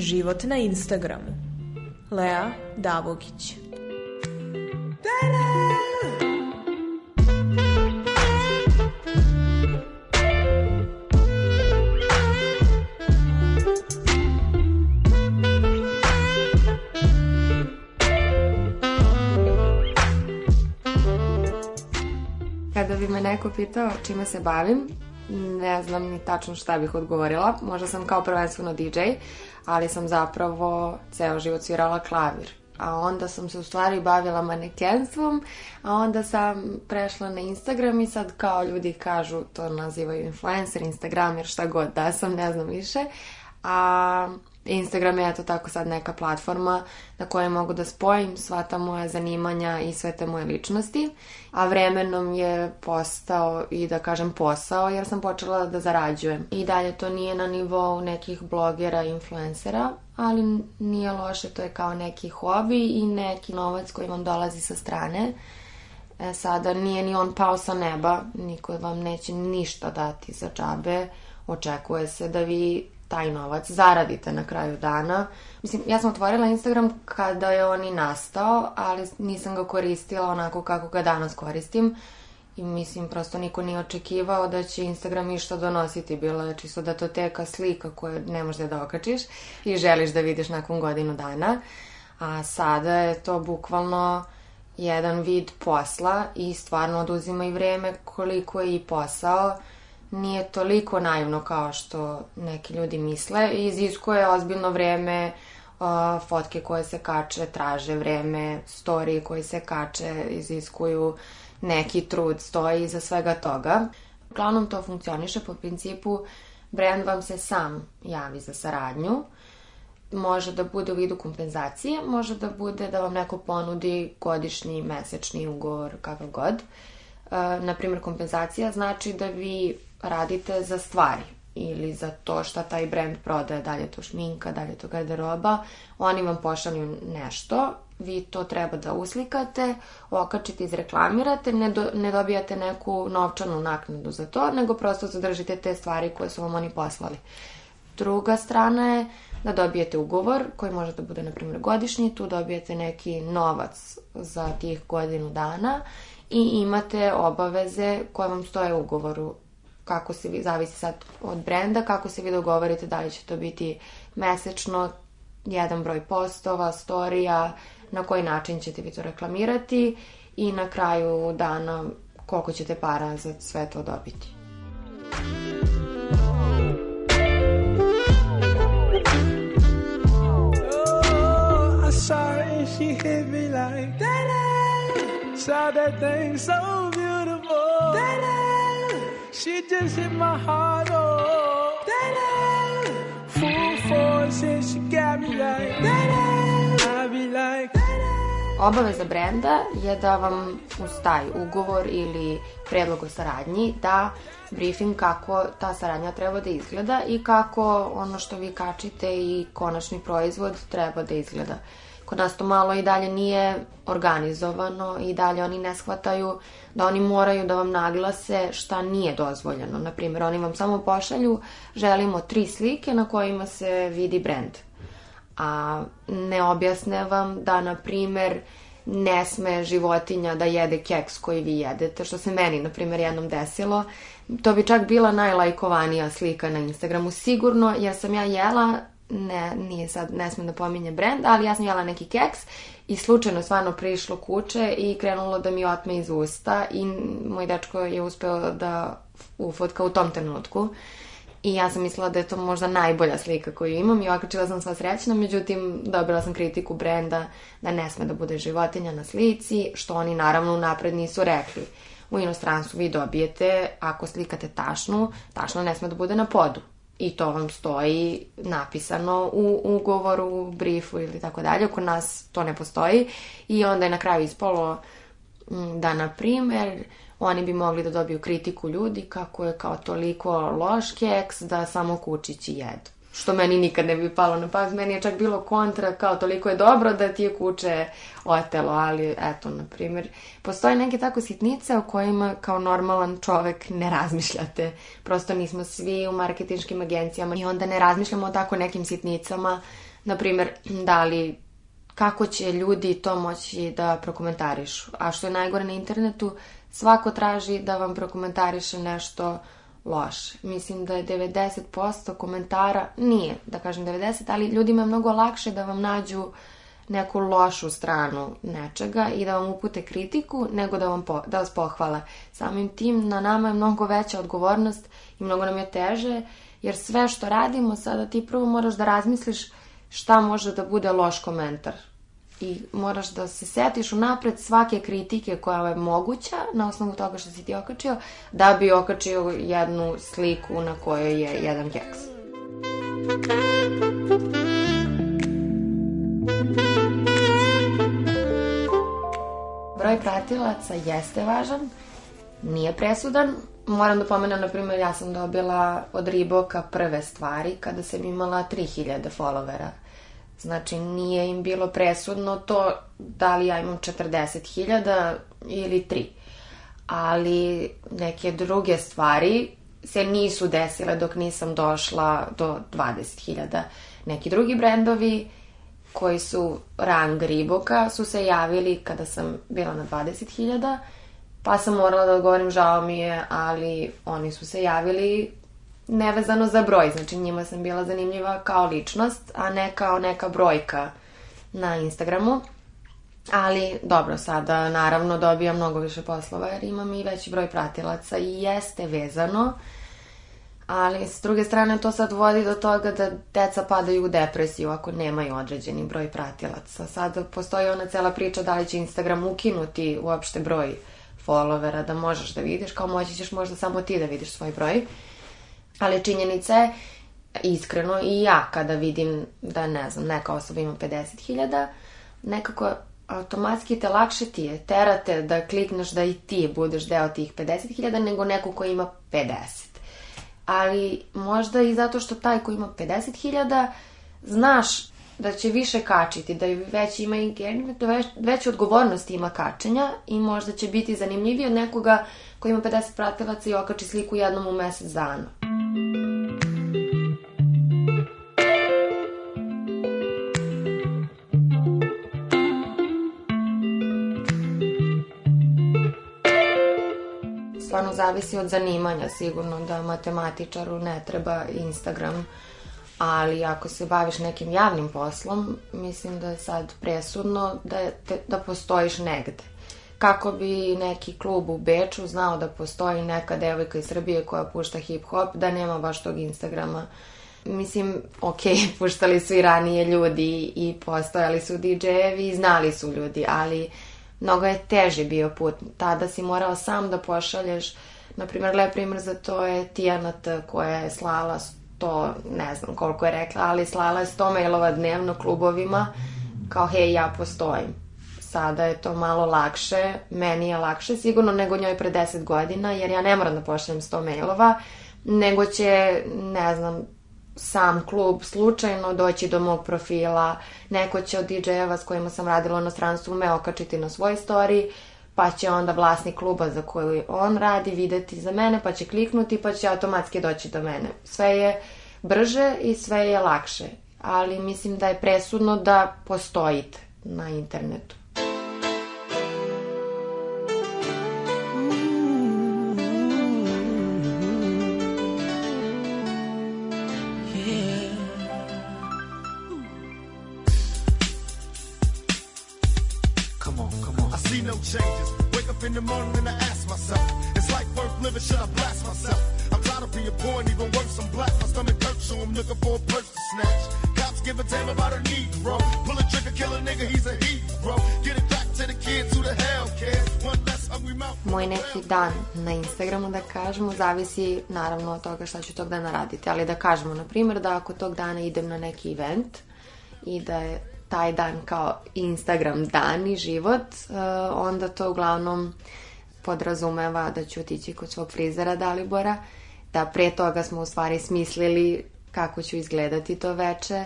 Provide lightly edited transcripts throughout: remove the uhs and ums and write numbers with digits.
život na Instagramu. Lea Davogić. Kada bi me neko pitao čime se bavim, ne znam ni tačno šta bih odgovorila. Možda sam kao prvenstveno DJ, ali sam zapravo ceo život svirala klavir. A onda sam se u stvari bavila manekenstvom, a onda sam prešla na Instagram i sad kao ljudi kažu, to nazivaju influencer, instagramer, šta god da sam, ne znam više. A Instagram je eto tako sad neka platforma na kojoj mogu da spojim sva ta moja zanimanja i sve te moje ličnosti, a vremenom je postao i da kažem posao jer sam počela da zarađujem. I dalje to nije na nivou nekih blogera i influencera, ali nije loše, to je kao neki hobi i neki novac koji vam dolazi sa strane. Sada nije ni on pao sa neba, niko vam neće ništa dati za džabe, očekuje se da vi taj novac zaradite na kraju dana. Mislim, ja sam otvorila Instagram kada je on i nastao, ali nisam ga koristila onako kako ga danas koristim. I mislim, prosto niko nije očekivao da će Instagram išta donositi. Bila je čisto datoteka slika koje ne možeš da okačiš i želiš da vidiš nakon godinu dana. A sada je to bukvalno jedan vid posla i stvarno oduzima i vreme koliko je i posao. Nije toliko naivno kao što neki ljudi misle i iziskuje ozbiljno vreme, fotke koje se kače traže vreme, storije koje se kače iziskuju neki trud, stoji iza svega toga. Uglavnom to funkcioniše po principu brand vam se sam javi za saradnju. Može da bude u vidu kompenzacije, može da bude da vam neko ponudi godišnji, mesečni ugovor, kakav god. Naprimjer, kompenzacija znači da vi radite za stvari ili za to šta taj brand prodaje, da li je to šminka, da li je to garderoba, oni vam pošalju nešto, vi to treba da uslikate, okačite, izreklamirate, ne dobijate neku novčanu naknadu za to, nego prosto zadržite te stvari koje su vam oni poslali. Druga strana je da dobijete ugovor koji može da bude, na primjer, godišnji, tu dobijete neki novac za tih godinu dana i imate obaveze koje vam stoje u ugovoru. Kako se vi, zavisi sad od brenda, kako se vi dogovorite, da li će to biti mesečno, jedan broj postova, storija, na koji način ćete vi to reklamirati i na kraju dana koliko ćete para za sve to dobiti. Oh, I saw her and she hit me like that. Saw that thing so beautiful. That she just hit my heart, oh. That full force and she got me like that. I be like that. Obaveza brenda je da vam uz taj ugovor ili predlog o saradnji da briefing kako ta saradnja treba da izgleda i kako ono što vi kačite i konačni proizvod treba da izgleda. Kod nas to malo i dalje nije organizovano i dalje oni ne shvataju da oni moraju da vam naglase šta nije dozvoljeno. Naprimjer, oni vam samo pošalju, želimo 3 slike na kojima se vidi brand. A ne objasne vam da, na primjer, ne sme životinja da jede keks koji vi jedete, što se meni, na primjer, jednom desilo. To bi čak bila najlajkovanija slika na Instagramu, sigurno, jer sam ja jela, nije sad, ne smijem da pominje brand, ali ja sam jela neki keks i slučajno stvarno prišlo kuće i krenulo da mi otme iz usta i moj dečko je uspeo da ufotka u tom trenutku. I ja sam mislila da je to možda najbolja slika koju imam i okačila sam sva srećna, međutim dobila sam kritiku brenda da ne sme da bude životinja na slici, što oni naravno unapred nisu rekli. U inostranstvu vi dobijete, ako slikate tašnu, tašna ne sme da bude na podu. I to vam stoji napisano u ugovoru, u briefu ili tako dalje. Kod nas to ne postoji i onda je na kraju ispalo da, na primjer, oni bi mogli da dobiju kritiku ljudi kako je kao toliko loš keks da samo kučići jedu. Što meni nikad ne bi palo na pamet. Meni je čak bilo kontra, kao toliko je dobro da ti je kuće otelo, ali eto, na primjer, postoje neke tako sitnice o kojima kao normalan čovek ne razmišljate. Prosto nismo svi u marketinškim agencijama i onda ne razmišljamo o tako nekim sitnicama Naprimer, kako će ljudi to moći da prokomentarišu. A što je najgore na internetu, svako traži da vam prokomentariše nešto loše. Mislim da je 90% komentara, nije da kažem 90%, ali ljudima je mnogo lakše da vam nađu neku lošu stranu nečega i da vam upute kritiku nego da vas pohvale. Samim tim na nama je mnogo veća odgovornost i mnogo nam je teže, jer sve što radimo sada ti prvo moraš da razmisliš šta može da bude loš komentar. I moraš da se setiš unapred svake kritike koja je moguća na osnovu toga što si ti okačio, da bi okačio jednu sliku na kojoj je jedan keks. Broj pratilaca jeste važan, nije presudan. Moram da pomenem, na primjer, ja sam dobila od Reeboka prve stvari kada sam imala 3000 followera. Znači, nije im bilo presudno to da li ja imam 40.000 ili 3. Ali neke druge stvari se nisu desile dok nisam došla do 20.000. Neki drugi brendovi koji su rang Reeboka su se javili kada sam bila na 20.000, pa sam morala da odgovorim žao mi je, ali oni su se javili nevezano za broj, znači njima sam bila zanimljiva kao ličnost, a ne kao neka brojka na Instagramu. Ali dobro, sada naravno dobijam mnogo više poslova jer imam i veći broj pratilaca i jeste vezano, ali s druge strane to sad vodi do toga da deca padaju u depresiju ako nemaju određeni broj pratilaca. Sada postoji ona cela priča da li će Instagram ukinuti uopšte broj followera, da možeš da vidiš, kao moći ćeš možda samo ti da vidiš svoj broj. Ali činjenica je, iskreno i ja kada vidim da, ne znam, neka osoba ima 50.000, nekako automatski te lakše ti je, terate da klikneš da i ti budeš deo tih 50.000 nego neko ko ima 50. Ali možda i zato što taj ko ima 50.000 znaš da će više kačiti, da već ima veće odgovornosti ima kačenja i možda će biti zanimljiviji od nekoga ko ima 50 pratilaca i okači sliku jednom u mesec dana. Stvarno zavisi od zanimanja, sigurno da matematičaru ne treba Instagram, ali ako se baviš nekim javnim poslom, mislim da je sad presudno da postojiš negde. Kako bi neki klub u Beču znao da postoji neka devojka iz Srbije koja pušta hip-hop, da nema baš tog Instagrama. Mislim, puštali su i ranije ljudi i postojali su DJ-evi i znali su ljudi, ali mnogo je teži bio put. Tada si morao sam da pošalješ, naprimjer, lep primjer za to je Tijana T koja je slala 100, ne znam koliko je rekla, ali slala je 100 mailova dnevno klubovima, kao hej, ja postojim. Sada je to malo lakše, meni je lakše sigurno nego njoj pre 10 godina, jer ja ne moram da pošaljem 100 mailova, nego će, ne znam, sam klub slučajno doći do mog profila, neko će od DJ-eva s kojima sam radila u inostranstvu me okačiti na svoj story, pa će onda vlasnik kluba za koji on radi videti za mene, pa će kliknuti, pa će automatski doći do mene. Sve je brže i sve je lakše, ali mislim da je presudno da postojite na internetu. Changes. Wake up in the morning and I ask myself, is life worth living? Should I blast myself? I'm tired of being poor and even worse, I'm black. My stomach hurts, so I'm looking for a purse to snatch. Cops give a damn about a Negro. Pull a trigger, kill a nigga, he's a hero. Get it back to the kids who the hell cares. One less hungry mouth. Moj neki dan na Instagramu, da kažemo, zavisi naravno od toga šta ću tog dana raditi, ali da kažemo, na primjer, da ako tog dana idem na neki event i da je taj dan kao Instagram dan i život, onda to uglavnom podrazumeva da ću otići kod svog frizera Dalibora, da pre toga smo u stvari smislili kako ću izgledati to veče,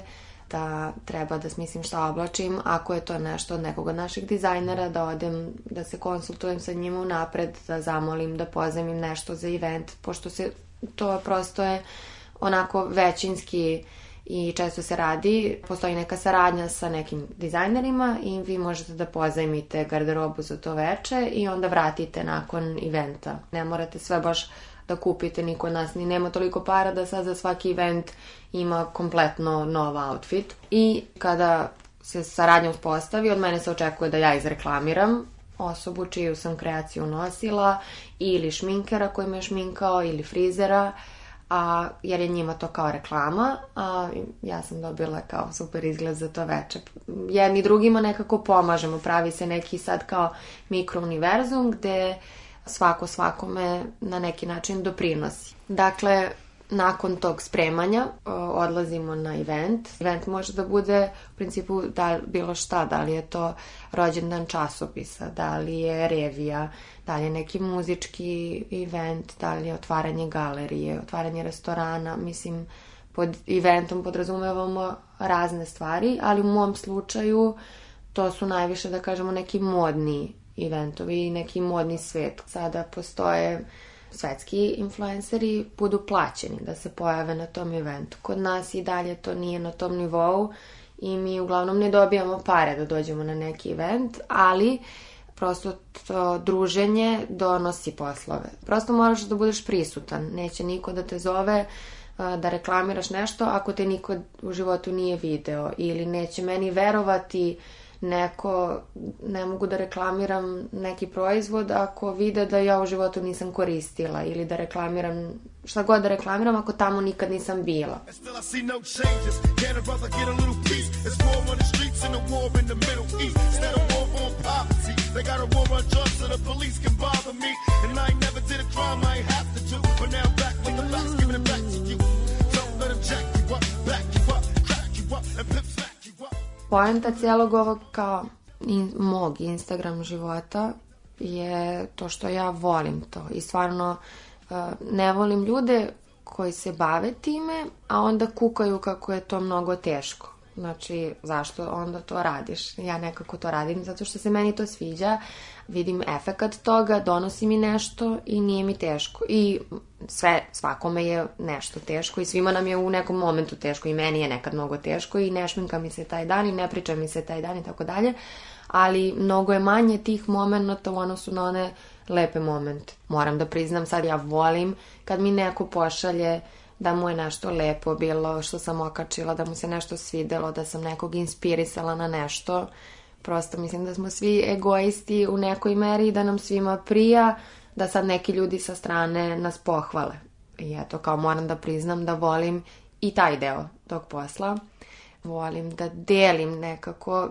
da treba da smislim šta oblačim, ako je to nešto od nekog od naših dizajnera, da odem, da se konsultujem sa njima unapred, da zamolim, da pozajmim nešto za event, pošto se to prosto je onako većinski i često se radi, postoji neka saradnja sa nekim dizajnerima i vi možete da pozajmite garderobu za to veče i onda vratite nakon eventa. Ne morate sve baš da kupite, niko od nas ni nema toliko para da sad za svaki event ima kompletno nov outfit. I kada se saradnja uspostavi, od mene se očekuje da ja izreklamiram osobu čiju sam kreaciju nosila, ili šminkera koji me je šminkao, ili frizera, jer je njima to kao reklama, a ja sam dobila kao super izgled za to veče. Jedni drugima nekako pomažemo, pravi se neki sad kao mikrouniverzum gde svako svakome na neki način doprinosi. Dakle, nakon tog spremanja odlazimo na event. Event može da bude u principu bilo šta, da li je to rođendan časopisa, da li je revija, da li je neki muzički event, da li je otvaranje galerije, otvaranje restorana. Mislim, pod eventom podrazumevamo razne stvari, ali u mom slučaju to su najviše, da kažemo, neki modni eventovi i neki modni svet. Sada postoje svetski influenceri, budu plaćeni da se pojave na tom eventu. Kod nas i dalje to nije na tom nivou i mi uglavnom ne dobijamo pare da dođemo na neki event, ali prosto to druženje donosi poslove. Prosto moraš da budeš prisutan. Neće niko da te zove da reklamiraš nešto ako te niko u životu nije video, ili neće meni verovati neko, ne mogu da reklamiram neki proizvod ako vide da ja u životu nisam koristila, ili da reklamiram, šta god da reklamiram ako tamo nikad nisam bila. Poenta cijelog ovog kao mog Instagram života je to što ja volim to i stvarno ne volim ljude koji se bave time, a onda kukaju kako je to mnogo teško. Znači, zašto onda to radiš? Ja nekako to radim zato što se meni to sviđa, vidim efekat toga, donosi mi nešto i nije mi teško. I svakome je nešto teško i svima nam je u nekom momentu teško i meni je nekad mnogo teško i ne šminka mi se taj dan i ne priča mi se taj dan i tako dalje, ali mnogo je manje tih momenta u odnosu na one lepe momente. Moram da priznam, sad ja volim kad mi neko pošalje da mu je nešto lepo bilo što sam okačila, da mu se nešto svidelo, da sam nekog inspirisala na nešto. Prosto mislim da smo svi egoisti u nekoj meri i da nam svima prija da sad neki ljudi sa strane nas pohvale. I eto, kao moram da priznam da volim i taj deo tog posla. Volim da delim nekako,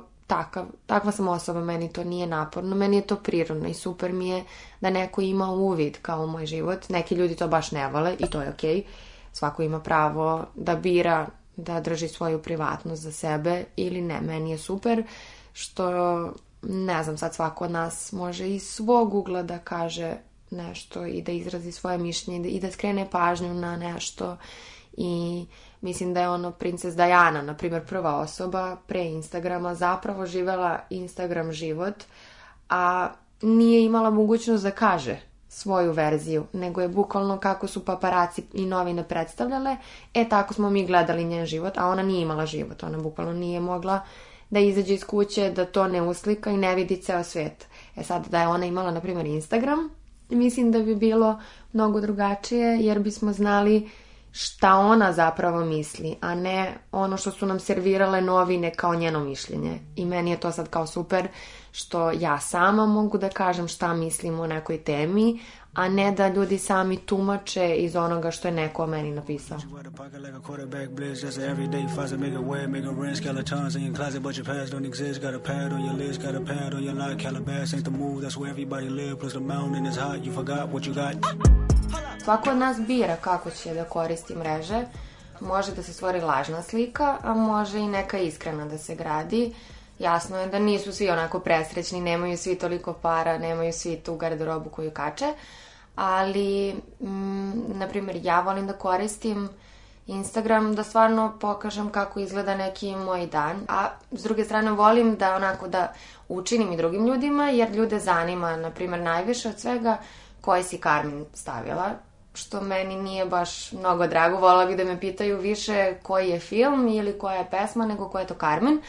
takva sam osoba, meni to nije naporno, meni je to prirodno i super mi je da neko ima uvid kao u moj život. Neki ljudi to baš ne vole i to je okej. Svako ima pravo da bira, da drži svoju privatnost za sebe ili ne. Meni je super što, ne znam, sad svako od nas može iz svog ugla da kaže nešto i da izrazi svoje mišljenje i da skrene pažnju na nešto. I mislim da je Princes Diana, na primjer, prva osoba pre Instagrama zapravo živela Instagram život, a nije imala mogućnost da kaže svoju verziju, nego je bukvalno kako su paparaci i novine predstavljale, tako smo mi gledali njen život, a ona nije imala život, ona bukvalno nije mogla da izađe iz kuće, da to ne uslika i ne vidi ceo svet. Sad, da je ona imala, na primjer, Instagram, mislim da bi bilo mnogo drugačije, jer bismo znali šta ona zapravo misli, a ne ono što su nam servirale novine kao njeno mišljenje. I meni je to sad kao super što ja sama mogu da kažem šta mislim o nekoj temi, a ne da ljudi sami tumače iz onoga što je neko o meni napisao. Svako od nas bira kako će da koristi mreže. Može da se stvori lažna slika, a može i neka iskrena da se gradi. Jasno je da nisu svi onako presrećni, nemaju svi toliko para, nemaju svi tu garderobu koju kače, ali, na primjer, ja volim da koristim Instagram da stvarno pokažem kako izgleda neki moj dan, a s druge strane volim da onako da učinim i drugim ljudima, jer ljude zanima, na primjer, najviše od svega koji si karmin stavila. što meni nije baš mnogo drago. Voljela bih da me pitaju više koji je film ili koja je pesma nego koja je to Carmen,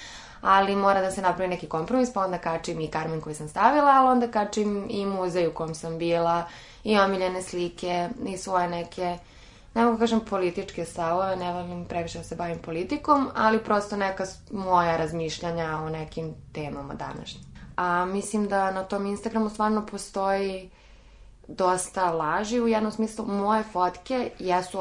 ali mora da se napravi neki kompromis, pa onda kačim i Carmen koju sam stavila, ali onda kačim i muzej u kom sam bila, i omiljene slike, i svoje neke, ne mogu kažem političke stavove, ne volim previše da se bavim politikom, ali prosto neka moja razmišljanja o nekim temama današnjim. A mislim da na tom Instagramu stvarno postoji dosta laži, u jednom smislu moje fotke jesu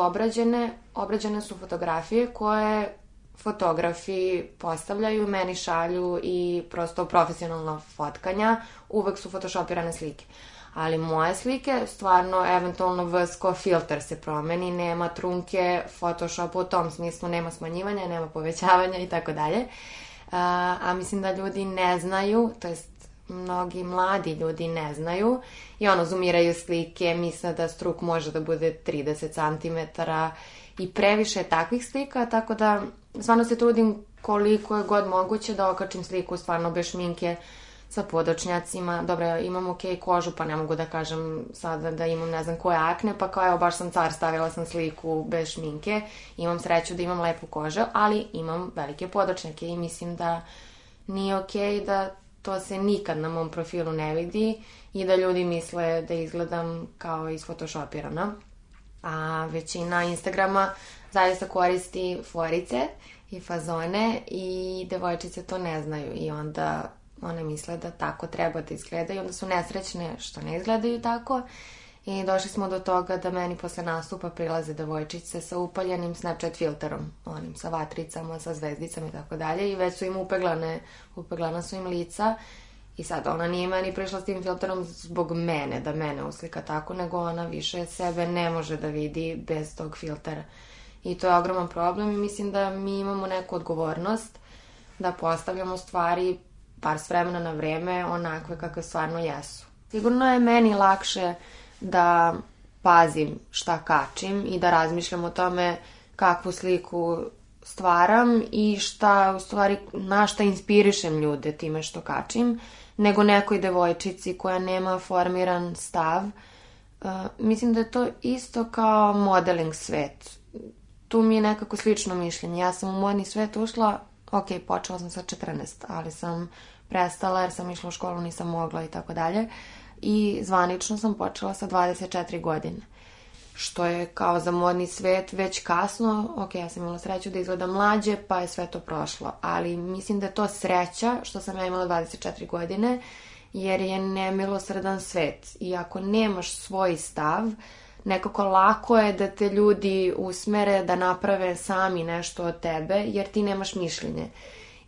obrađene su fotografije koje fotografi postavljaju, meni šalju i prosto profesionalna fotkanja, uvek su photoshopirane slike. Ali moje slike, stvarno, eventualno vrsko filter se promeni, nema trunke, Photoshop u tom smislu, nema smanjivanja, nema povećavanja i tako dalje. A mislim da ljudi ne znaju, to jest mnogi mladi ljudi ne znaju i zoomiraju slike, misle da struk može da bude 30 cm i previše takvih slika, tako da stvarno se trudim koliko je god moguće da okačim sliku stvarno bez šminke, sa podočnjacima. Dobro, imam okej kožu, pa ne mogu da kažem sada da imam ne znam koje akne, pa kao evo baš sam car, stavila sam sliku bez šminke. Imam sreću da imam lepu kožu, ali imam velike podočnjake i mislim da nije okej da to se nikad na mom profilu ne vidi i da ljudi misle da izgledam kao isfotoshopirana. A većina Instagrama zaista koristi forice i fazone i devojčice to ne znaju i onda one misle da tako treba da izgledaju i onda su nesrećne što ne izgledaju tako i došli smo do toga da meni posle nastupa prilaze devojčice sa upaljenim Snapchat filterom, onim sa vatricama, sa zvezdicama i tako dalje i već su im upeglana su im lica i sad ona nije meni prišla s tim filterom zbog mene, da mene uslika tako, nego ona više sebe ne može da vidi bez tog filtera i to je ogroman problem i mislim da mi imamo neku odgovornost da postavljamo stvari par s vremena na vreme onakve kakve stvarno jesu. Sigurno je meni lakše da pazim šta kačim i da razmišljam o tome kakvu sliku stvaram i šta, u stvari, na šta inspirišem ljude time što kačim, nego nekoj devojčici koja nema formiran stav. Mislim da je to isto kao modeling svet. Tu mi je nekako slično mišljenje. Ja sam u modni svet ušla, počela sam sa 14, ali sam prestala jer sam išla u školu, nisam mogla i tako dalje. I zvanično sam počela sa 24 godine. Što je kao za modni svet već kasno. Ja sam imala sreću da izgledam mlađe, pa je sve to prošlo. Ali mislim da je to sreća što sam ja imala 24 godine, jer je nemilosrdan svet. I ako nemaš svoj stav, nekako lako je da te ljudi usmere da naprave sami nešto od tebe, jer ti nemaš mišljenje.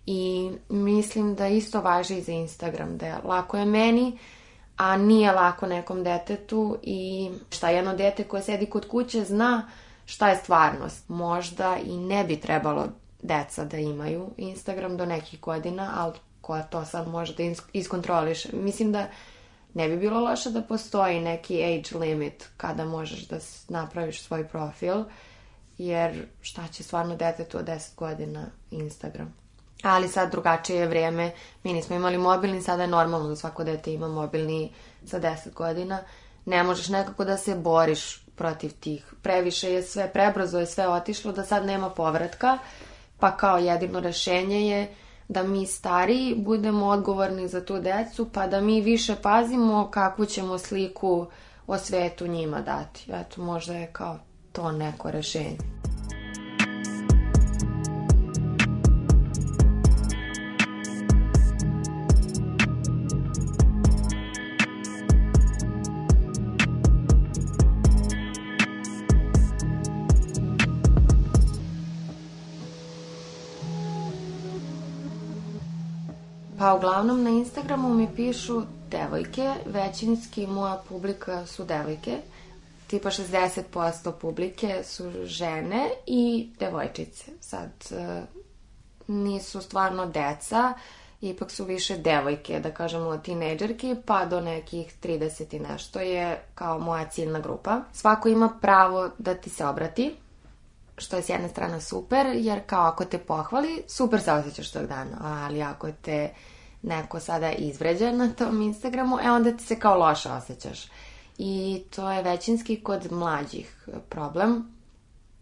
I mislim da isto važi i za Instagram, da je lako je meni, a nije lako nekom detetu i šta jedno dete koje sedi kod kuće zna šta je stvarnost. Možda i ne bi trebalo deca da imaju Instagram do nekih godina, ali ko to sad može da iskontroliše. Mislim da ne bi bilo loše da postoji neki age limit kada možeš da napraviš svoj profil, jer šta će stvarno detetu od 10 godina Instagram. Ali sad drugačije je vrijeme, mi nismo imali mobilni, sada je normalno da svako dete ima mobilni sa 10 godina. Ne možeš nekako da se boriš protiv tih. Previše je sve, prebrzo je sve otišlo da sad nema povratka, pa kao jedino rešenje je da mi stariji budemo odgovorni za tu decu, pa da mi više pazimo kakvu ćemo sliku o svetu njima dati. Eto, možda je kao to neko rešenje. Pa uglavnom na Instagramu mi pišu devojke, većinski moja publika su devojke, tipa 60% publike su žene i devojčice. Sad nisu stvarno deca, ipak su više devojke, da kažemo od tinejdžerki pa do nekih 30 i nešto je kao moja ciljna grupa. Svako ima pravo da ti se obrati, što je s jedne strane super, jer kao ako te pohvali, super se osjećaš tog dana, ali ako te neko sada izvređa na tom Instagramu, onda ti se kao loše osjećaš. i to je većinski kod mlađih problem.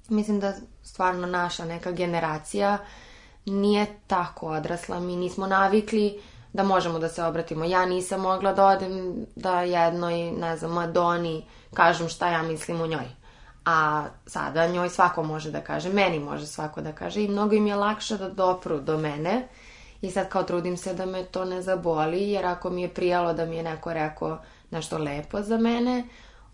Mislim da stvarno naša neka generacija nije tako odrasla. Mi nismo navikli da možemo da se obratimo. Ja nisam mogla da odem da jednoj, ne znam, Madoni kažem šta ja mislim o njoj. A sada njoj svako može da kaže, meni može svako da kaže i mnogo im je lakše da dopru do mene. I sad kao trudim se da me to ne zaboli, jer ako mi je prijalo da mi je neko rekao nešto lepo za mene,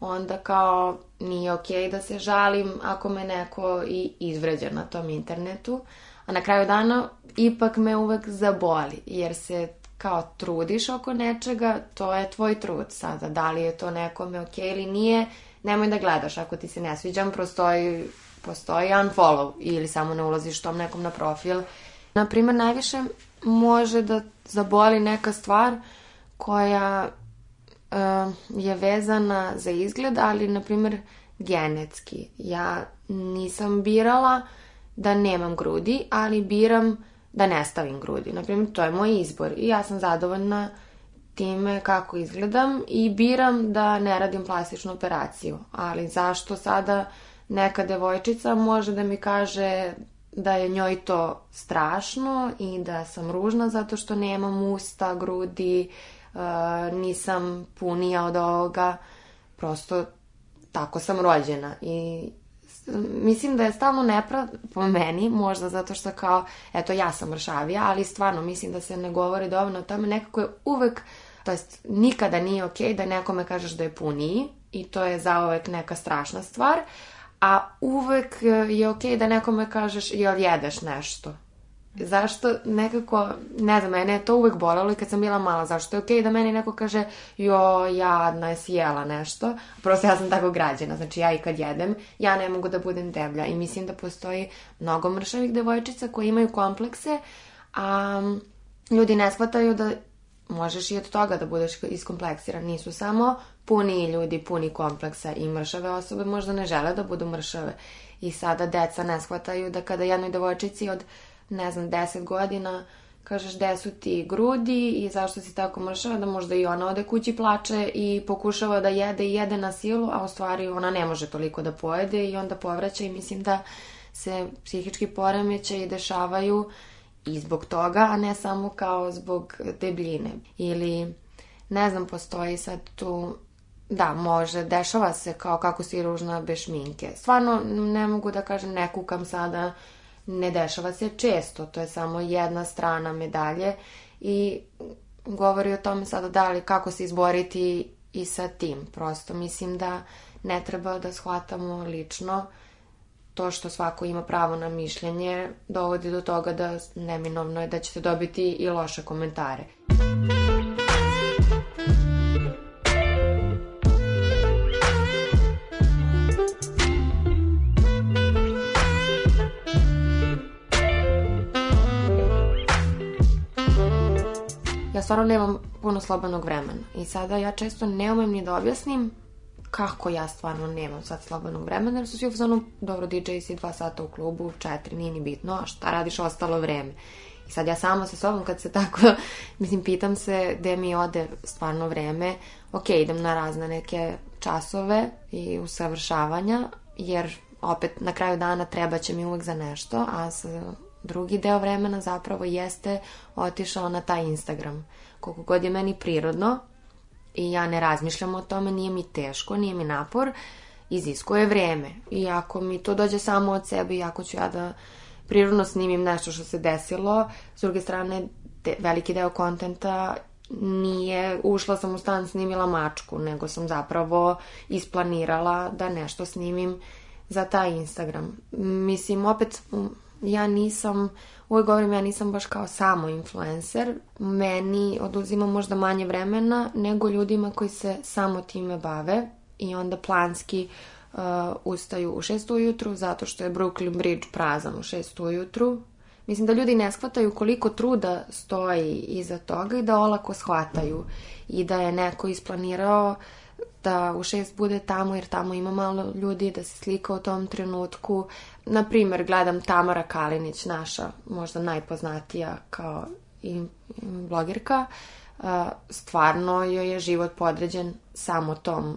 onda kao nije okej da se žalim ako me neko i izvređa na tom internetu. A na kraju dana ipak me uvek zaboli, jer se kao trudiš oko nečega, to je tvoj trud sada. Da li je to nekome okej ili nije, nemoj da gledaš. Ako ti se ne sviđam, postoji unfollow ili samo ne ulaziš tom nekom na profil. Naprimer, najviše može da zaboli neka stvar koja je vezana za izgled, ali, na primjer, genetski. Ja nisam birala da nemam grudi, ali biram da ne stavim grudi. Naprimjer, to je moj izbor i ja sam zadovoljna time kako izgledam i biram da ne radim plastičnu operaciju. Ali zašto sada neka devojčica može da mi kaže da je njoj to strašno i da sam ružna zato što nemam usta, grudi, nisam punija od ovoga. Prosto tako sam rođena i mislim da je stalno nepravda po meni, možda zato što kao, eto ja sam mršavija, ali stvarno mislim da se ne govori dovoljno o tome, nekako je uvek, to jest nikada nije okej da nekome kažeš da je puniji i to je zauvek neka strašna stvar, a uvek je okej da nekome kažeš jel jedeš nešto. Zašto nekako, ne znam, mene je to uvek bolelo i kad sam bila mala, zašto je okej da meni neko kaže jo, jadna je sjela nešto, prosto ja sam tako građena, znači ja i kad jedem, ja ne mogu da budem deblja i mislim da postoji mnogo mršavih devojčica koji imaju komplekse, a ljudi ne shvataju da možeš i od toga da budeš iskompleksiran, nisu samo puni ljudi, puni kompleksa i mršave osobe možda ne žele da budu mršave i sada deca ne shvataju da kada jednoj devojčici od ne znam, 10 godina, kažeš gde su ti grudi i zašto si tako mršava, da možda i ona ode kući plače i pokušava da jede i jede na silu, a u stvari ona ne može toliko da pojede i onda povraća i mislim da se psihički poremećaji dešavaju i zbog toga, a ne samo kao zbog debljine. Ili, ne znam, postoji sad tu, da, može, dešava se kao kako si ružna bez šminke. Stvarno, ne mogu da kažem, ne kukam sada, ne dešava se često, to je samo jedna strana medalje i govori o tome sada da li kako se izboriti i sa tim. Prosto mislim da ne treba da shvatamo lično to što svako ima pravo na mišljenje, dovodi do toga da neminovno je da ćete dobiti i loše komentare. Ja stvarno nemam puno slobodnog vremena i sada ja često ne umem ni da objasnim kako ja stvarno nemam sad slobodnog vremena, jer su svi ufazonu, dobro, DJ si 2 sata u klubu, 4, nije ni bitno, a šta radiš ostalo vreme? I sad ja sama sa sobom kad se tako, mislim, pitam se gde mi ode stvarno vreme, ok, idem na razne neke časove i usavršavanja, jer opet na kraju dana treba će mi uvek za nešto, a drugi deo vremena zapravo jeste otišao na taj Instagram. Koliko god je meni prirodno i ja ne razmišljam o tome, nije mi teško, nije mi napor, iziskuje vreme. I ako mi to dođe samo od sebe i ako ću ja da prirodno snimim nešto što se desilo, s druge strane veliki deo kontenta nije ušla sam u stan, snimila mačku, nego sam zapravo isplanirala da nešto snimim za taj Instagram. Mislim, opet, ja nisam, uvijek govorim, ja nisam baš kao samo influencer, meni oduzima možda manje vremena nego ljudima koji se samo time bave i onda planski ustaju u 6 ujutru zato što je Brooklyn Bridge prazan u 6 ujutru. Mislim da ljudi ne shvataju koliko truda stoji iza toga i da olako shvataju i da je neko isplanirao da u 6 bude tamo jer tamo ima malo ljudi, da se slika u tom trenutku. Naprimer, gledam Tamara Kalinić, naša možda najpoznatija kao i blogerka, stvarno joj je život podređen samo tom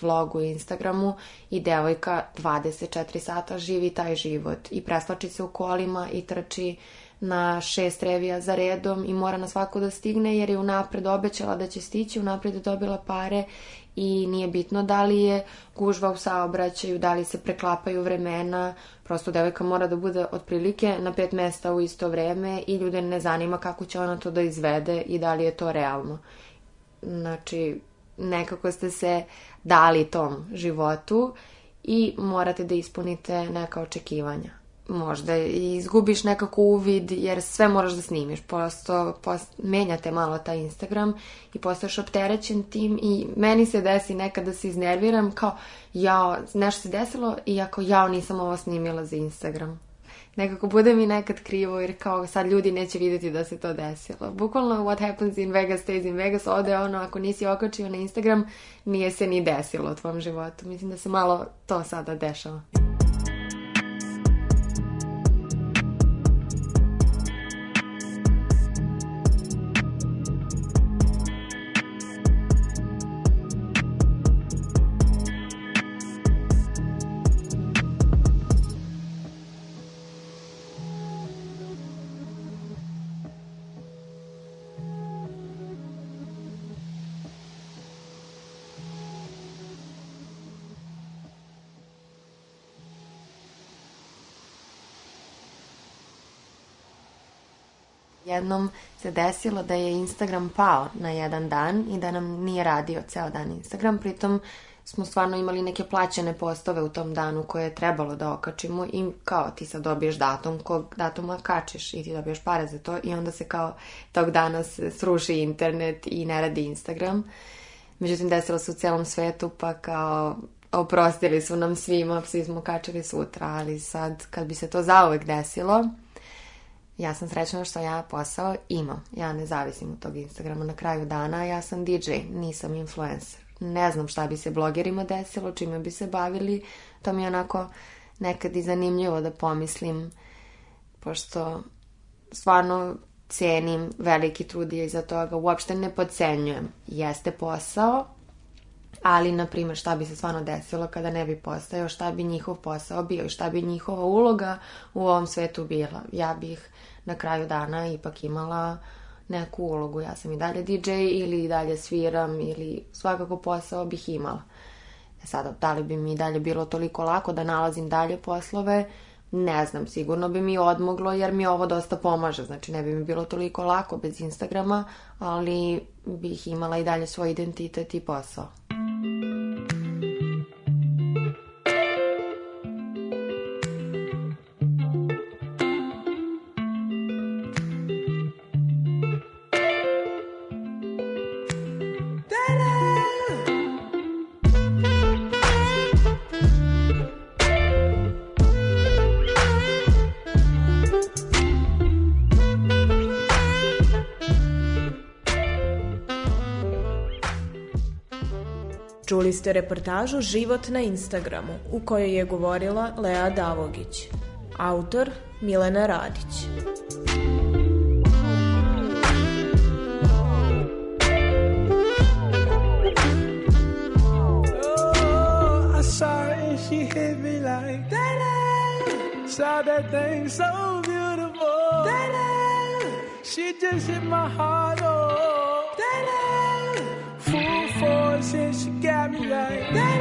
vlogu i Instagramu i devojka 24 sata živi taj život i preslači se u kolima i trči na 6 revija za redom i mora na svako da stigne jer je unapred obećala da će stići, unapred je dobila pare i nije bitno da li je gužva u saobraćaju, da li se preklapaju vremena, prosto devojka mora da bude otprilike na 5 mesta u isto vreme i ljude ne zanima kako će ona to da izvede i da li je to realno. Znači, nekako ste se dali tom životu i morate da ispunite neka očekivanja. Možda i izgubiš nekako uvid jer sve moraš da snimiš. Prosto menjate malo taj Instagram i postaješ opterećen tim i meni se desi nekad da se iznerviram kao jao, nešto se desilo i ako jao nisam ovo snimila za Instagram. Nekako bude mi nekad krivo jer kao sad ljudi neće vidjeti da se to desilo. Bukvalno what happens in Vegas stays in Vegas, ode ono ako nisi okačio na Instagram nije se ni desilo u tvom životu. Mislim da se malo to sada dešava. Jednom se desilo da je Instagram pao na jedan dan i da nam nije radio ceo dan Instagram, pritom smo stvarno imali neke plaćene postove u tom danu koje je trebalo da okačimo i kao ti sad dobiješ datum, kog datuma kačiš i ti dobiješ pare za to i onda se kao tog dana se sruši internet i ne radi Instagram. Međutim, desilo se u celom svetu pa kao oprostili su nam svima, svi smo kačili sutra, ali sad kad bi se to zauvek desilo, ja sam srećna što ja posao imam. Ja ne zavisim od tog Instagrama na kraju dana. Ja sam DJ, nisam influencer. Ne znam šta bi se blogerima desilo, čime bi se bavili. To mi je onako nekad i zanimljivo da pomislim, pošto stvarno cenim veliki trud je iza toga. Uopšte ne podcenjujem. Jeste posao, ali, na primjer, šta bi se stvarno desilo kada ne bi postojao, šta bi njihov posao bio i šta bi njihova uloga u ovom svetu bila. Ja bih na kraju dana ipak imala neku ulogu. Ja sam i dalje DJ ili i dalje sviram ili svakako posao bih imala. Sada, da li bi mi dalje bilo toliko lako da nalazim dalje poslove? Ne znam, sigurno bi mi odmoglo jer mi ovo dosta pomaže. Znači, ne bi mi bilo toliko lako bez Instagrama, ali bih imala i dalje svoj identitet i posao. Čuli ste reportažu Život na Instagramu u kojoj je govorila Lea Davogić. Autor Milena Radić. Oh, I saw her and she hit me like that. Saw that thing so beautiful. That she just hit my heart. Oh, that full force and she got me like that.